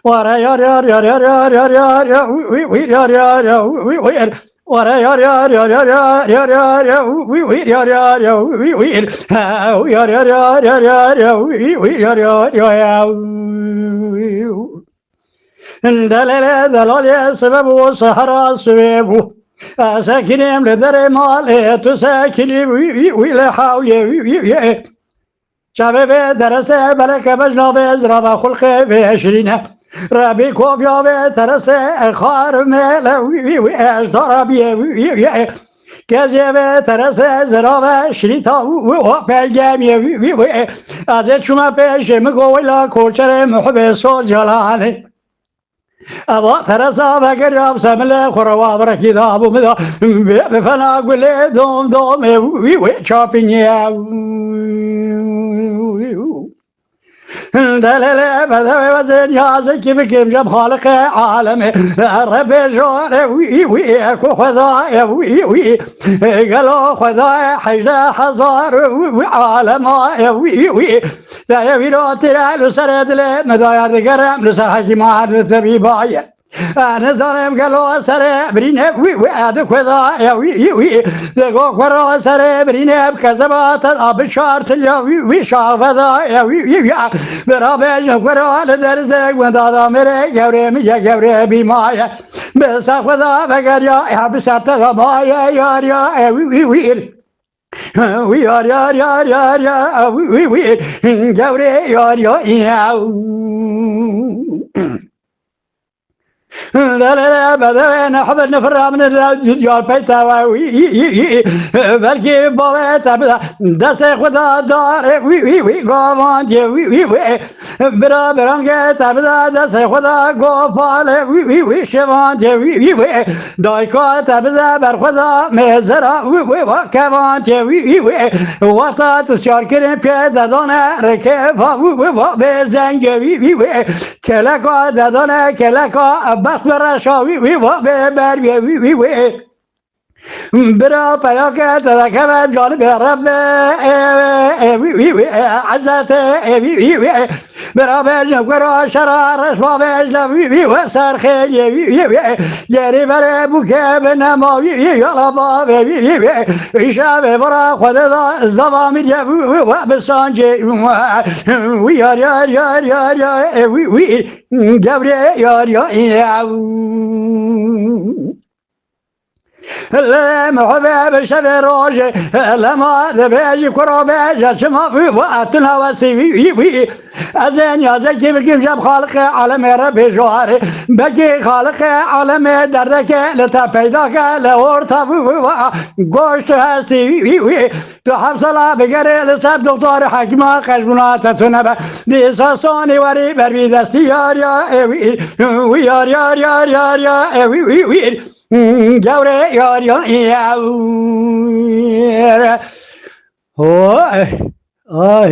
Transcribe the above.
ورا يار يار يار يار يار يار يار يار وي وي يار يار يار وي وي ورا يار يار يار يار يار يار يار وي وي يار يار يار وي وي يار يار يار يار يار يار وي وي يار يار يار دلالة دلالة سبب صحراء سبب ساكنين لدر مالي تساكني وي وي لا حول وي شباب درسه بركة بجناب زرابة خلقه في عشرين ربي كوفيا بترسه خار ميلا وي وي اشدار بيه وي كذي بترسه زرابة شريطة وبيجامي وي وي ازت شما بيش مقولا كوشر محب صوت جلالي ابا ترسا بقرب سمله خروا بركي دابو مدا بفنا قولي دوم دوم وي وي شابينيا دلالة بدوي وزن يازي كيف جاب خالق عالمي رب جوره وي وي اكو خدايا وي وي قالوا خدايا حجدا حزار وعالم وي وي لا يبيرو ترى لسرد له مداير دقرم لسر حكيمات التبيبايا أنا زارم قالوا سر برينك وي وي هذا كذا وي وي ذكو كرا سر برينك كذبات أب شارت يا وي شاف هذا وي وي برابج كرا لدرزك ودادا مرة جوري ميا جوري بيمايا بس خذا فقر يا بسرت غمايا يا وي وي وي يار يار يار يار يا وي وي جوري يا لا لا بدأ نحضر نفر من الجار بيتا وي بلكي بويت بدا دس خدا دار وي قوان وي برا برانجت بدا دس خدا قفال وي شوان وي دايكا بدا بر خدا مزرا وي كمان وي وقتا تشار كريم پیدا دانه رکفا وي بزنگ وي كلاكا دانه كلاكا بخت برشاوی وی و بر وی وی برا پیاکت رکب جانب رب وی وی عزت وی وی برا بجنب کرا شرارش با بجنب وی و سرخیل وی وی گری بر بوکه بنما وی یالا با وی وی ایشا برا خود زوامی و بسانجه وی یار یار یار یار یار وی گبری یار یار محبب شب روزه لما ذبیجی کرابیج شما وی واتنا وسی وی ازن یازه کی بگیم جب خالق عالم رب جواره بگی خالق عالم درده که لتا پیدا که لورتا وی گوشت هستی وی تو حفصلا بگره لسر دکتر حکیما خشبونات تو نبه دیسا سانی وری بر بی دستی یار یا وی یار یار یار یار یا وی جوري يار يا oh